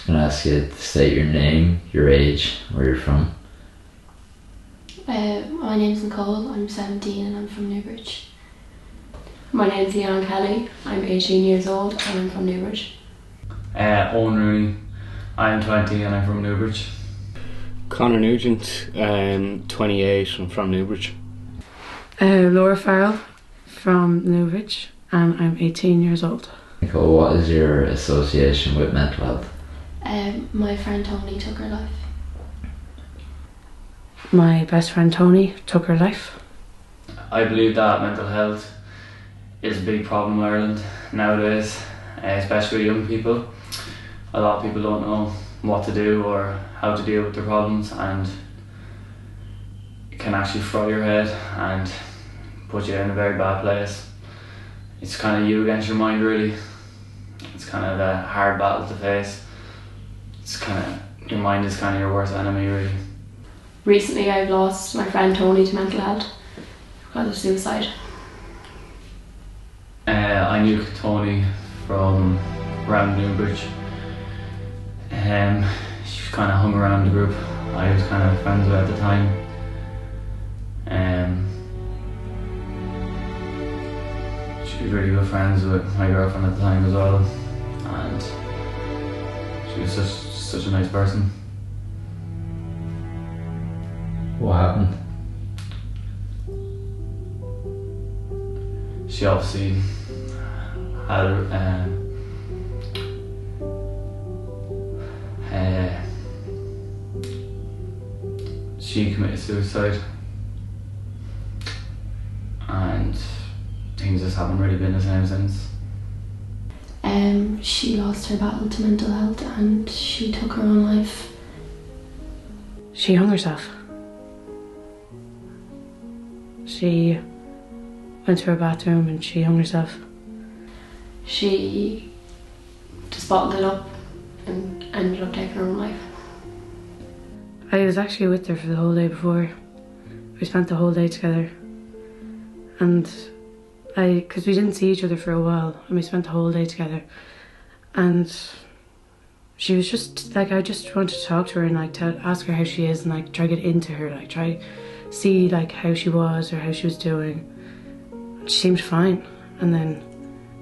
I'm going to ask you to state your name, your age, where you're from. My name's Nicole, I'm 17 and I'm from Newbridge. My name's Leanne Kelly, I'm 18 years old and I'm from Newbridge. Owen Rooney, I'm 20 and I'm from Newbridge. Conor Nugent, 28 and from Newbridge. Laura Farrell from Newbridge and I'm 18 years old. Nicole, what is your association with mental health? My friend Toni took her life. My best friend Toni took her life. I believe that mental health is a big problem in Ireland nowadays, especially young people. A lot of people don't know what to do or how to deal with their problems, and it can actually fry your head and put you in a very bad place. It's kind of you against your mind, really. It's kind of a hard battle to face. It's kind of, your mind is kind of your worst enemy, really. Recently I've lost my friend Toni to mental health because of suicide. I knew Toni from around Newbridge. She was kind of hung around the group I was kind of friends with at the time. She was really good friends with my girlfriend at the time as well, and she was such a nice person. What happened? She obviously had she committed suicide, and things just haven't really been the same since. She lost her battle to mental health and she took her own life. She hung herself. She went to her bathroom and she hung herself. She just bottled it up and ended up taking her own life. I was actually with her for the whole day before. We spent the whole day together, and because we didn't see each other for a while, and we spent the whole day together, and she was just like, I just wanted to talk to her and like to ask her how she is and like try to get into her, like try see like how she was or how she was doing. She seemed fine, and then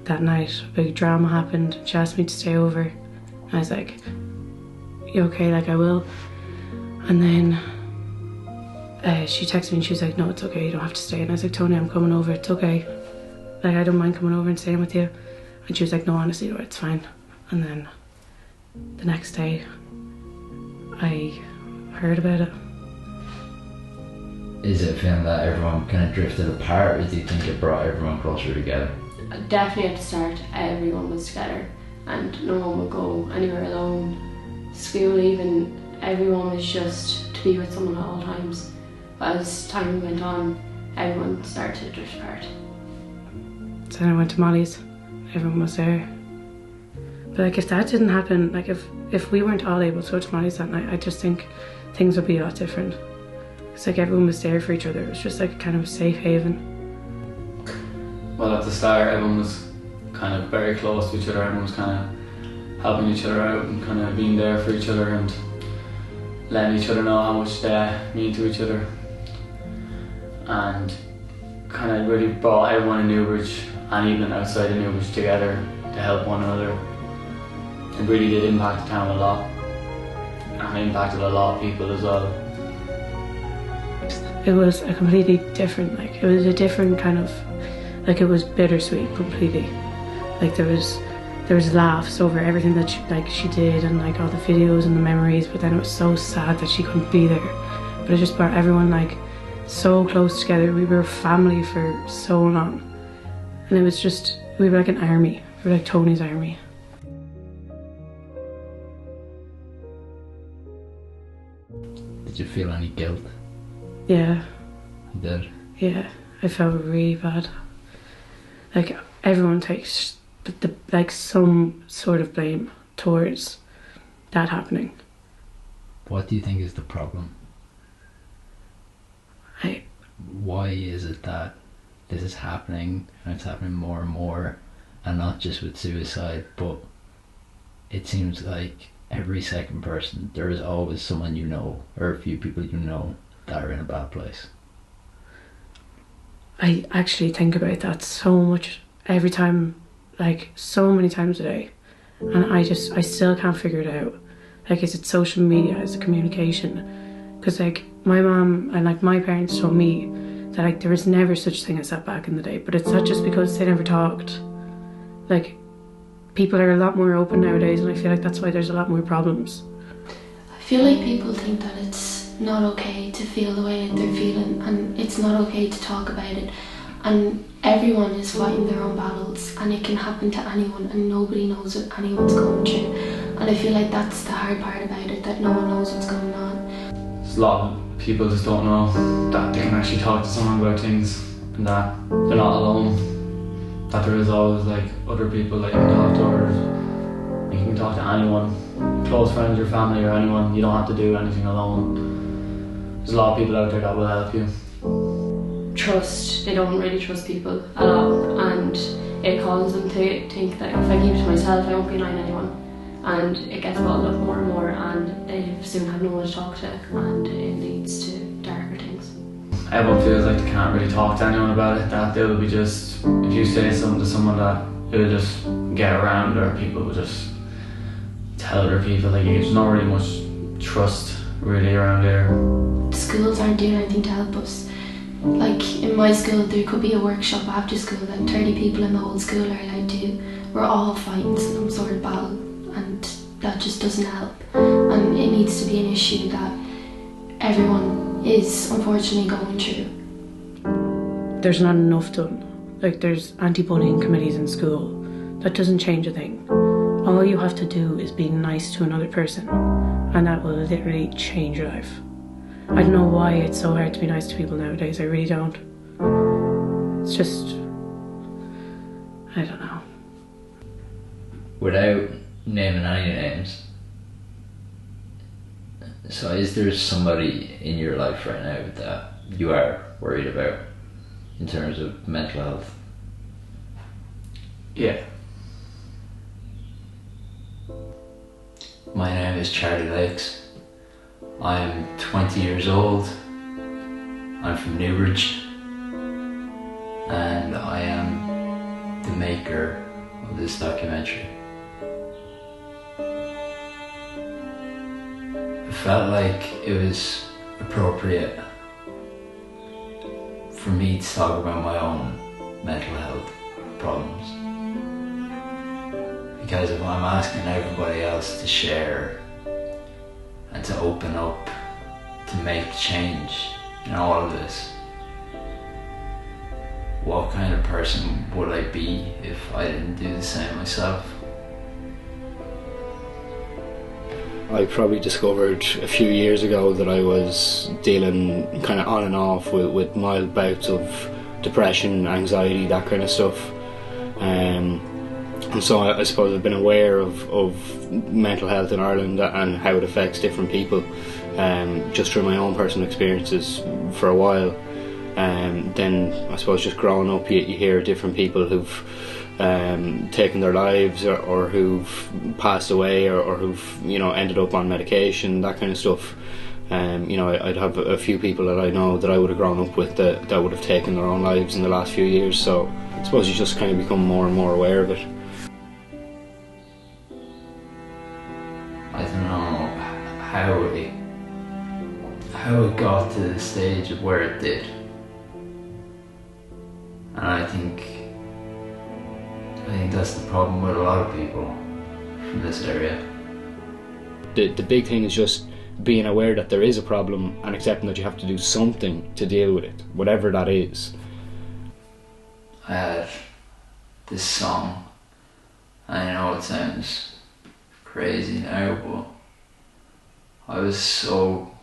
that night a big drama happened. She asked me to stay over and I was like, you okay? Like, I will. And then she texted me and she was like, no, it's okay, you don't have to stay. And I was like, Toni, I'm coming over, it's okay. Like, I don't mind coming over and staying with you. And she was like, no, honestly, no, it's fine. And then the next day I heard about it. Is it feeling that everyone kind of drifted apart, or do you think it brought everyone closer together? Definitely at the start, everyone was together and no one would go anywhere alone. School even, everyone was just to be with someone at all times. But as time went on, everyone started to drift apart. So then I went to Molly's, everyone was there. But like, if that didn't happen, like if we weren't all able to go to Molly's that night, I just think things would be a lot different. It's like everyone was there for each other. It was just like kind of a safe haven. Well, at the start, everyone was kind of very close to each other. Everyone was kind of helping each other out and kind of being there for each other and letting each other know how much they mean to each other. And kind of really brought everyone in Newbridge and even outside of Newbridge together to help one another. It really did impact the town a lot, and impacted a lot of people as well. It was a completely different, like, it was a different kind of, like, it was bittersweet completely. Like, there was laughs over everything that she did and like all the videos and the memories, but then it was so sad that she couldn't be there. But it just brought everyone like so close together. We were family for so long, and it was just, we were like an army. We were like Toni's army. Did you feel any guilt? Yeah. You did? Yeah, I felt really bad. Like, everyone takes like some sort of blame towards that happening. What do you think is the problem? Why is it that this is happening, and it's happening more and more, and not just with suicide, but it seems like every second person, there is always someone you know, or a few people you know, that are in a bad place. I actually think about that so much every time, like so many times a day, and I still can't figure it out. Like, is it social media? Is it communication? Because like my mom and like my parents told me that like there was never such thing as that back in the day, but it's not just because they never talked. Like, people are a lot more open nowadays, and I feel like that's why there's a lot more problems. I feel like people think that it's not okay to feel the way that they're feeling, and it's not okay to talk about it, and everyone is fighting their own battles, and it can happen to anyone, and nobody knows what anyone's going through. And I feel like that's the hard part about it, that no one knows what's going on. There's a lot of people just don't know that they can actually talk to someone about things, and that they're not alone, that there is always like other people that you can talk to, or you can talk to anyone, close friends or family or anyone. You don't have to do anything alone. There's a lot of people out there that will help you. Trust, they don't really trust people a lot, and it causes them to think that if I keep it to myself I won't be annoying anyone, and it gets bottled up more and more, and they soon have no one to talk to, and it leads to darker things. Everyone feels like they can't really talk to anyone about it, that they'll be just, if you say something to someone, that it'll just get around, or people will just tell other people. Like, there's not really much trust really around here. Schools aren't doing anything to help us. Like in my school there could be a workshop after school that 30 people in the whole school are allowed to. We're all fighting some sort of battle, and that just doesn't help. And it needs to be an issue that everyone is unfortunately going through. There's not enough done. Like, there's anti-bullying committees in school. That doesn't change a thing. All you have to do is be nice to another person, and that will literally change your life. I don't know why it's so hard to be nice to people nowadays. I really don't. It's just, I don't know. Without naming any names, so is there somebody in your life right now that you are worried about in terms of mental health? Yeah. My name is Charlie Lakes. I'm 20 years old. I'm from Newbridge, and I am the maker of this documentary. I felt like it was appropriate for me to talk about my own mental health problems, because if I'm asking everybody else to share and to open up, to make change in all of this, what kind of person would I be if I didn't do the same myself? I probably discovered a few years ago that I was dealing kind of on and off with mild bouts of depression, anxiety, that kind of stuff. And so I suppose I've been aware of mental health in Ireland and how it affects different people, just through my own personal experiences for a while. Then I suppose just growing up, you hear different people who've taken their lives, or who've passed away, or who've ended up on medication, that kind of stuff. I'd have a few people that I know that I would have grown up with that would have taken their own lives in the last few years. So I suppose you just kind of become more and more aware of it. I don't know how it got to the stage of where it did, and I think that's the problem with a lot of people from this area. The big thing is just being aware that there is a problem and accepting that you have to do something to deal with it, whatever that is. I had this song, I know it sounds crazy now, but I was so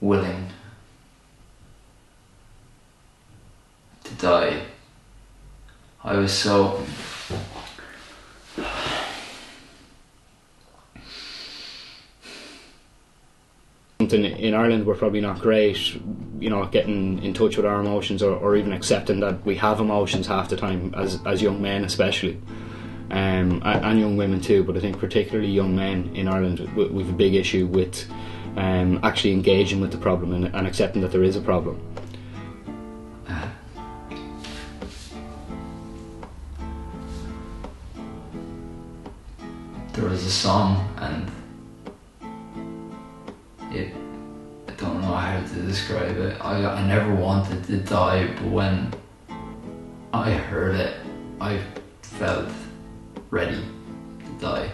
willing to die. I was so something in Ireland we're probably not great, getting in touch with our emotions, or even accepting that we have emotions half the time, as young men especially. and young women too, but I think particularly young men in Ireland, we've a big issue with actually engaging with the problem and accepting that there is a problem. There was a song, and I don't know how to describe it. I never wanted to die, but when I heard it, I felt ready to die.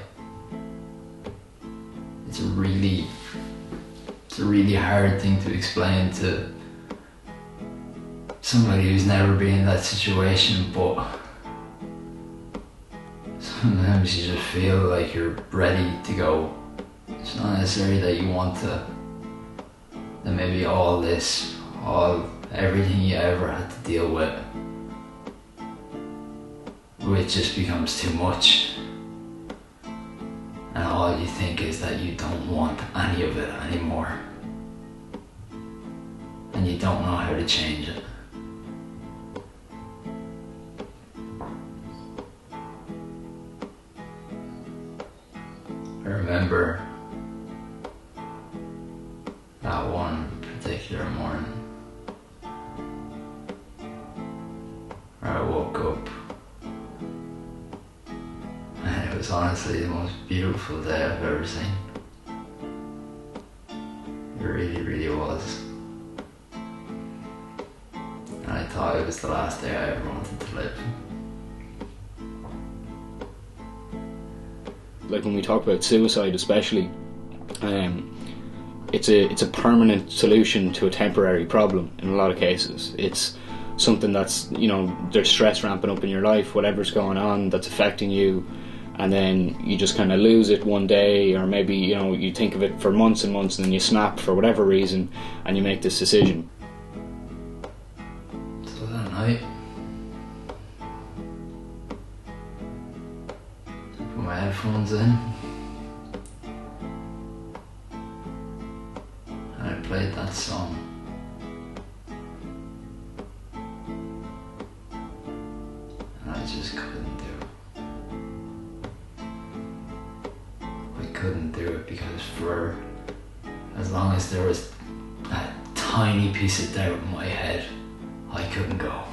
It's a really hard thing to explain to somebody who's never been in that situation, but sometimes you just feel like you're ready to go. It's not necessarily that you want to, that maybe everything you ever had to deal with, it just becomes too much. And all you think is that you don't want any of it anymore. And you don't know how to change it. I remember that one particular morning where I woke up, and it was honestly the most beautiful day I've ever seen. It really, really was. And I thought it was the last day I ever wanted to live. Like when we talk about suicide especially, it's a permanent solution to a temporary problem in a lot of cases. It's something that's, there's stress ramping up in your life, whatever's going on that's affecting you, and then you just kind of lose it one day, or maybe you think of it for months and months, and then you snap for whatever reason and you make this decision. So that night, put my headphones in and I played that song. And I just couldn't do it. I couldn't do it because for as long as there was a tiny piece of doubt in my head, I couldn't go.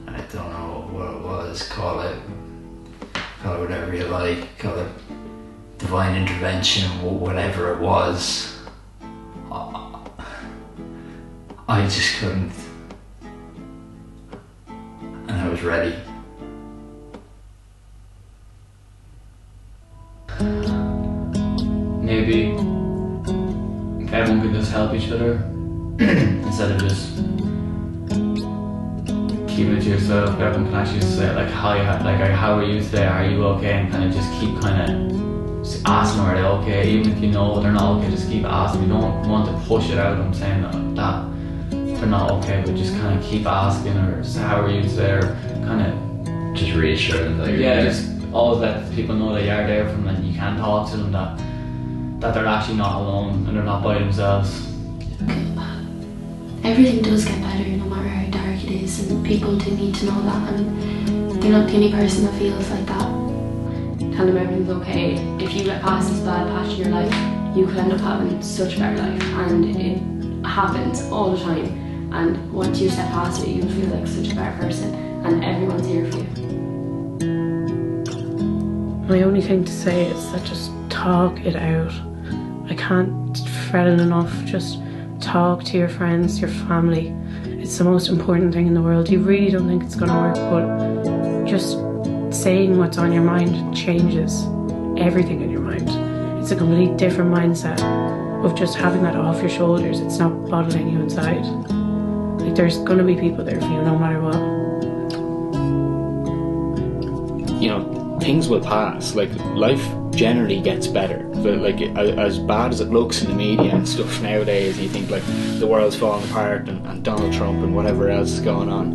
I don't know what it was, call it whatever you like, call it divine intervention, whatever it was. I just couldn't. And I was ready. Maybe if everyone could just help each other instead of just keeping it to yourself. Everyone can actually say how are you today? Are you okay? And kind of just keep just asking are they okay, even if you know they're not okay. Just keep asking. You don't want to push it out. I'm saying that they're not okay, but just kind of keep asking, or say, how are you today? Or kind of just reassure them that you're there. Just always let people know that you are there for them, and you can talk to them, that they're actually not alone and they're not by themselves. Everything does get better no matter how dark it is, and people do need to know that, and you're not the only person that feels like that. Tell them everything's okay. If you get past this bad patch in your life, you could end up having such a better life, and it happens all the time. And once you step past it, you'll feel like such a better person, and everyone's here for you. My only thing to say is that just talk it out. I can't fret it enough. Just talk to your friends, your family. It's the most important thing in the world. You really don't think it's going to work, but just saying what's on your mind changes everything in your mind. It's a completely different mindset of just having that off your shoulders. It's not bottling you inside. Like, there's going to be people there for you no matter what. Things will pass. Like, life generally gets better, but as bad as it looks in the media and stuff nowadays, you think like the world's falling apart and Donald Trump and whatever else is going on.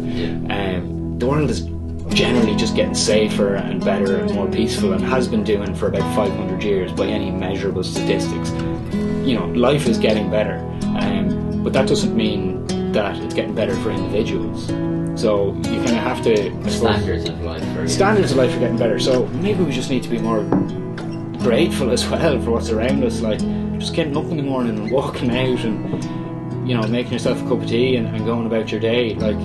The world is generally just getting safer and better and more peaceful, and has been doing for about 500 years by any measurable statistics. Life is getting better, but that doesn't mean that it's getting better for individuals. So you kind of have to, I suppose, Standards of life are getting better. So maybe we just need to be more grateful as well for what's around us. Like just getting up in the morning and walking out and, you know, making yourself a cup of tea and going about your day. Like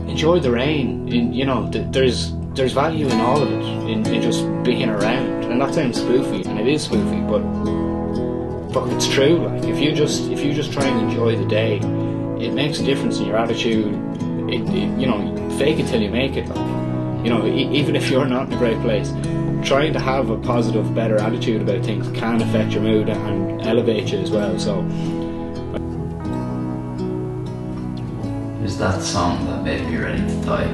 enjoy the rain. You know, there's value in all of it, in just being around. And that sounds spoofy, and it is spoofy, but fuck, it's true. Like if you just try and enjoy the day, it makes a difference in your attitude. You know, fake it till you make it. Like, you know, even if you're not in a great place, trying to have a positive, better attitude about things can affect your mood and elevate you as well. So There's that song that made me ready to die.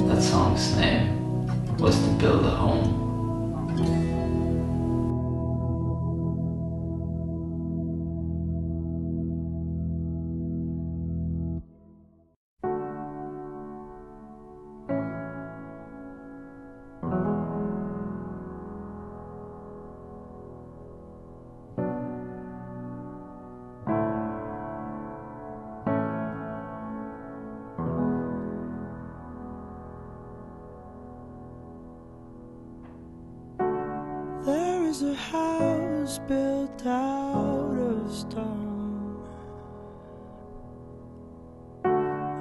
That song's name was To Build a Home. There is a house built out of stone,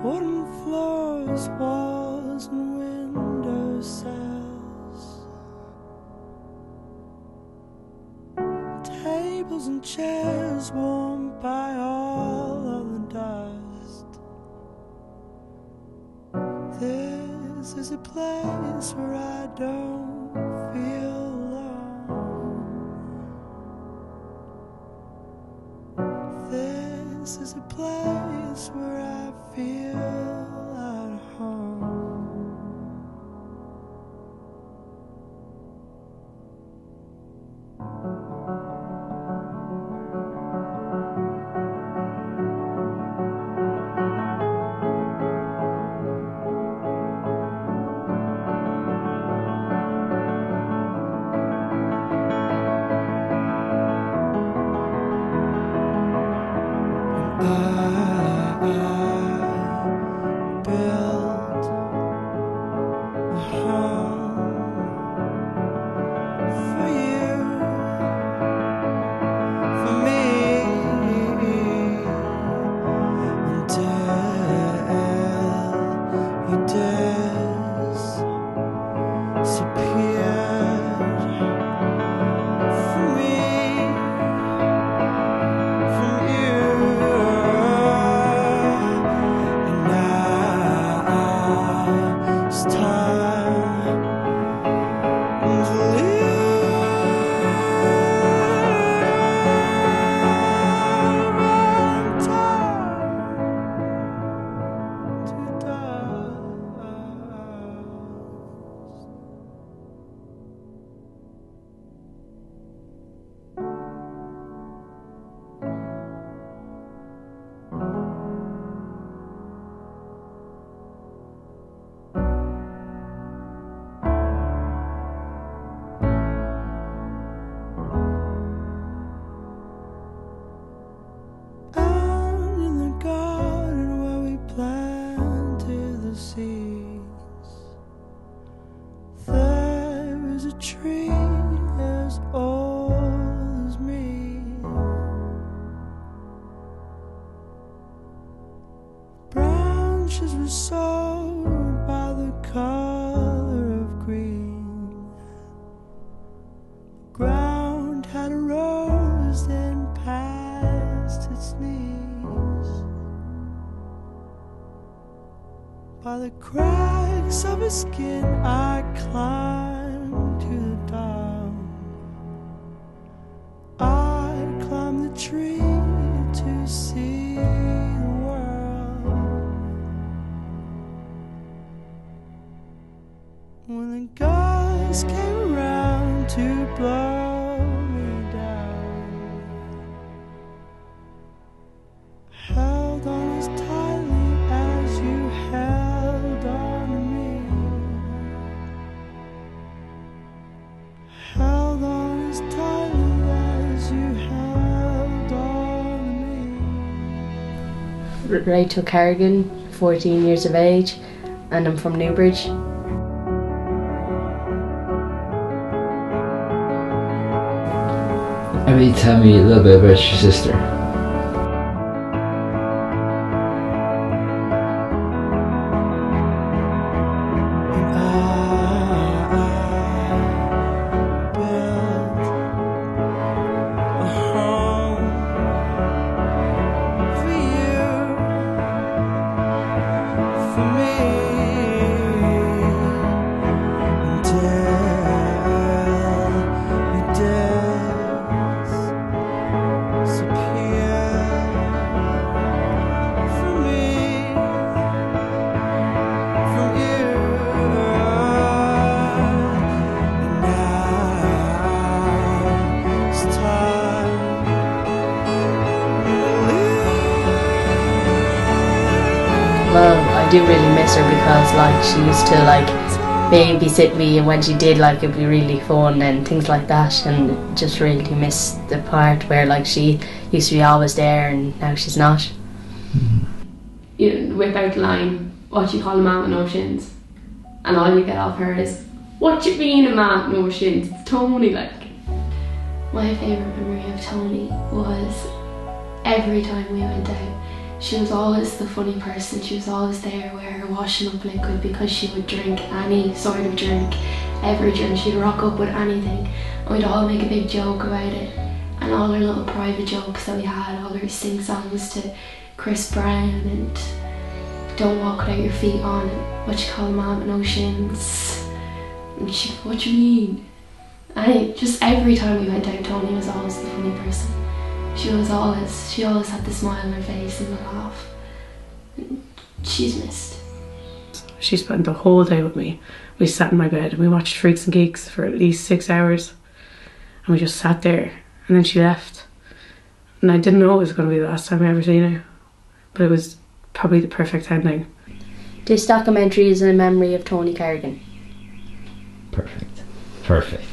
wooden floors, walls and window sills, tables and chairs warmed by all of the dust. This is a place where I don't feel this is a place where I feel at home. Tree as old as me, branches were sown by the color of green. The ground had rose and past its knees. By the cracks of his skin I climbed to the top. I climbed the tree to see the world. When the guys came around to blow me down, held on as tightly as you held on to me. Held on as tightly as you held on to me. Rachel Carrigan, 14 years of age, and I'm from Newbridge. Maybe tell me a little bit about your sister. Well, I do really miss her because like she used to like babysit me, and when she did, like it'd be really fun and things like that, and just really miss the part where like she used to be always there and now she's not. You whip out the line, what you call a man with no shins, and all you get off her is, what you mean a man with no shins? It's Toni. Like, my favourite memory of Toni was every time we went out, she was always the funny person. She was always there with her washing up liquid because she would drink any sort of drink, every drink. She'd rock up with anything, and we'd all make a big joke about it. And all her little private jokes that we had, all her sing-songs to Chris Brown and don't walk without your feet on, and what you call a man with no shins. And she, what you mean? And just every time we went out, Toni was always the funny person. She always had the smile on her face and the laugh. She's missed. She spent the whole day with me. We sat in my bed and we watched Freaks and Geeks for at least 6 hours. And we just sat there, and then she left. And I didn't know it was going to be the last time I ever seen her. But it was probably the perfect ending. This documentary is in memory of Toni Carrigan. Perfect. Perfect.